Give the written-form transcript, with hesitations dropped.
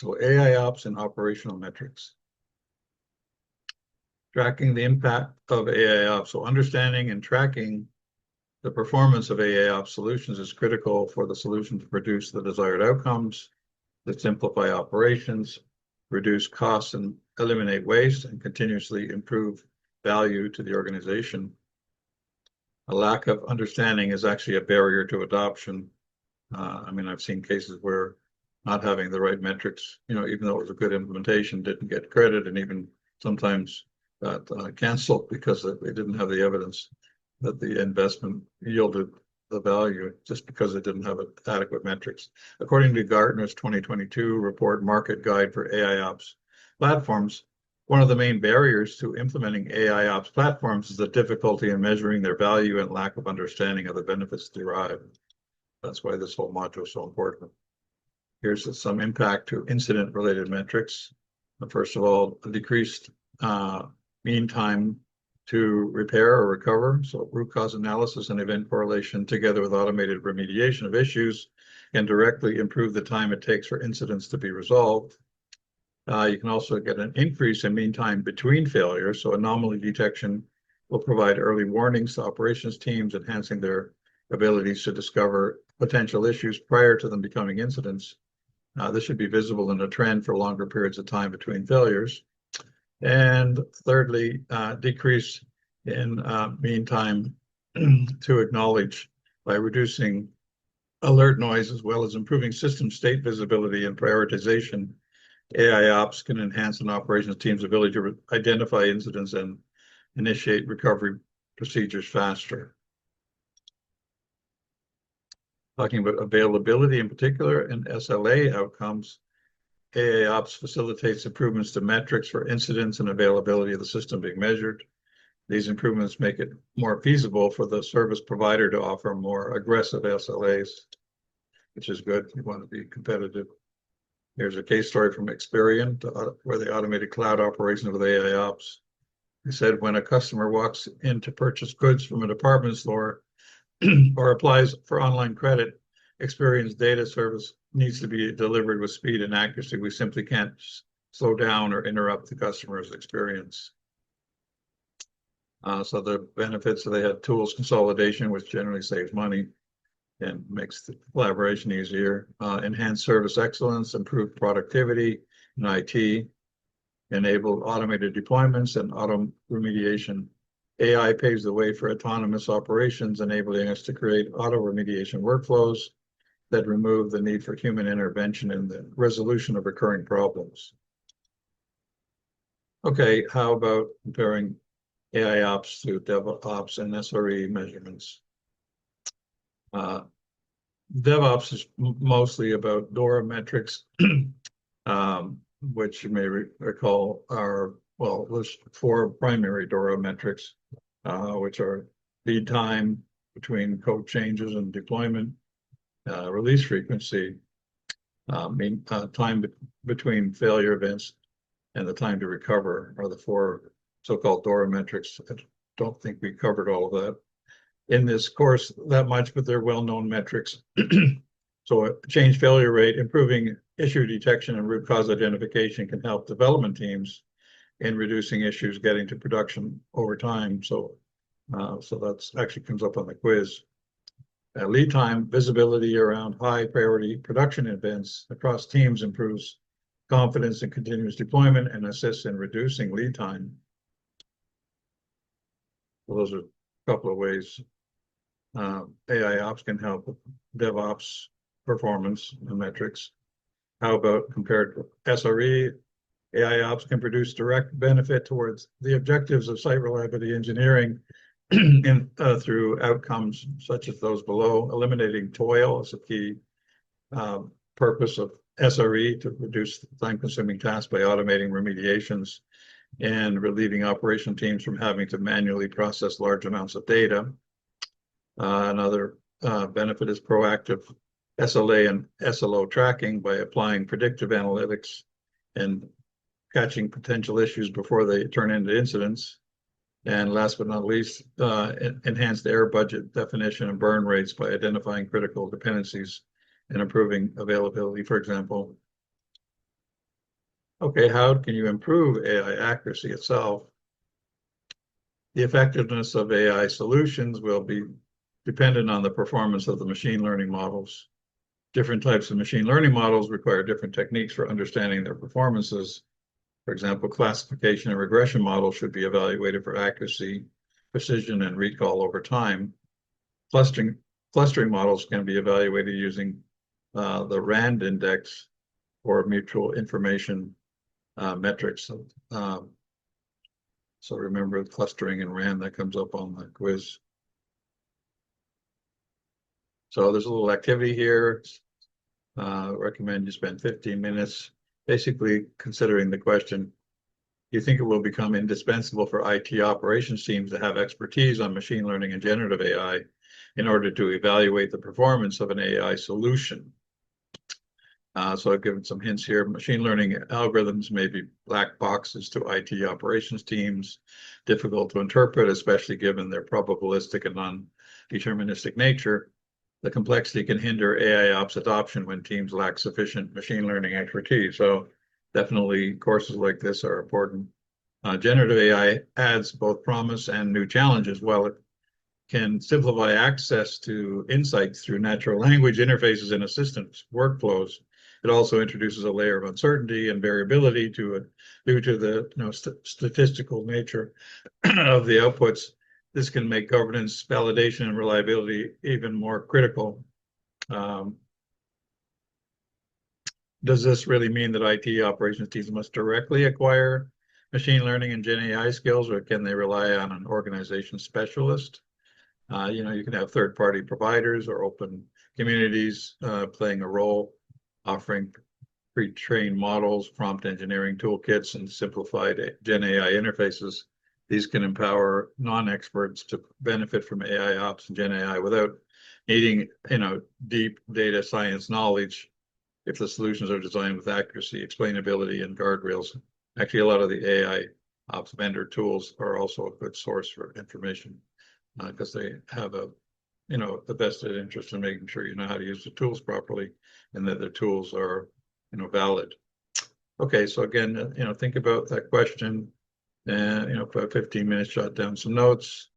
So AIOps and operational metrics. Tracking the impact of AIOps. So understanding and tracking the performance of AIOps solutions is critical for the solution to produce the desired outcomes that simplify operations, reduce costs and eliminate waste, and continuously improve value to the organization. A lack of understanding is actually a barrier to adoption. I mean, I've seen cases where not having the right metrics, even though it was a good implementation, didn't get credit, and even sometimes got canceled because they didn't have the evidence that the investment yielded the value just because it didn't have adequate metrics. According to Gartner's 2022 report Market Guide for AIOps Platforms, one of the main barriers to implementing AIOps platforms is the difficulty in measuring their value and lack of understanding of the benefits derived. That's why this whole module is so important. Here's some impact to incident-related metrics. First of all, a decreased mean time to repair or recover. So root cause analysis and event correlation together with automated remediation of issues can directly improve the time it takes for incidents to be resolved. You can also get an increase in mean time between failures. So anomaly detection will provide early warnings to operations teams, enhancing their abilities to discover potential issues prior to them becoming incidents. This should be visible in a trend for longer periods of time between failures. And thirdly, decrease in mean time to acknowledge by reducing alert noise, as well as improving system state visibility and prioritization. AIOps can enhance an operations team's ability to identify incidents and initiate recovery procedures faster. Talking about availability in particular and SLA outcomes, AIOps facilitates improvements to metrics for incidents and availability of the system being measured. These improvements make it more feasible for the service provider to offer more aggressive SLAs, which is good. You want to be competitive. Here's a case story from Experian, where they automated cloud operations with AIOps. They said when a customer walks in to purchase goods from a department store or applies for online credit, Experian's data service needs to be delivered with speed and accuracy. We simply can't slow down or interrupt the customer's experience. So the benefits, they had tools consolidation, which generally saves money and makes the collaboration easier. Enhanced service excellence, improved productivity in IT, enabled automated deployments and auto remediation. AI paves the way for autonomous operations, enabling us to create auto remediation workflows that remove the need for human intervention in the resolution of recurring problems. Okay, how about comparing AIOps to DevOps and SRE measurements? DevOps is mostly about DORA metrics, which you may recall are, well, there's 4 primary DORA metrics, which are lead time between code changes and deployment, release frequency, time between failure events, and the time to recover are the 4 so-called DORA metrics. I don't think we covered all of that in this course that much, but they're well-known metrics. So change failure rate, improving issue detection and root cause identification can help development teams in reducing issues getting to production over time. So that's actually comes up on the quiz. Lead time, visibility around high priority production events across teams improves confidence in continuous deployment and assists in reducing lead time. So those are a couple of ways AIOps can help with DevOps performance and metrics. How about compared to SRE? AIOps can produce direct benefit towards the objectives of site reliability engineering through outcomes such as those below. Eliminating toil is a key purpose of SRE, to reduce time-consuming tasks by automating remediations and relieving operation teams from having to manually process large amounts of data. Another benefit is proactive SLA and SLO tracking by applying predictive analytics and catching potential issues before they turn into incidents. And last but not least, enhanced error budget definition and burn rates by identifying critical dependencies and improving availability. For example, Okay, how can you improve AI accuracy itself? The effectiveness of AI solutions will be dependent on the performance of the machine learning models. Different types of machine learning models require different techniques for understanding their performances. For example, classification and regression models should be evaluated for accuracy, precision, and recall over time. Clustering models can be evaluated using the RAND index or mutual information metrics. So remember clustering and RAND, that comes up on the quiz. So there's a little activity here. Recommend you spend 15 minutes basically considering the question. Do you think it will become indispensable for IT operations teams to have expertise on machine learning and generative AI in order to evaluate the performance of an AI solution? So I've given some hints here. Machine learning algorithms may be black boxes to IT operations teams, difficult to interpret, especially given their probabilistic and non-deterministic nature. The complexity can hinder AIOps adoption when teams lack sufficient machine learning expertise. So definitely courses like this are important. Generative AI adds both promise and new challenges. While it can simplify access to insights through natural language interfaces and assistance workflows, it also introduces a layer of uncertainty and variability due to the statistical nature of the outputs. This can make governance, validation, and reliability even more critical. Does this really mean that IT operations teams must directly acquire machine learning and Gen AI skills, or can they rely on an organization specialist? You can have third-party providers or open communities playing a role, offering pre-trained models, prompt engineering toolkits, and simplified Gen AI interfaces. These can empower non-experts to benefit from AIOps and Gen AI without needing, deep data science knowledge if the solutions are designed with accuracy, explainability, and guardrails. Actually, a lot of the AIOps vendor tools are also a good source for information because they have a vested interest in making sure you know how to use the tools properly and that the tools are, valid. Okay, so again, think about that question and, for 15 minutes, jot down some notes.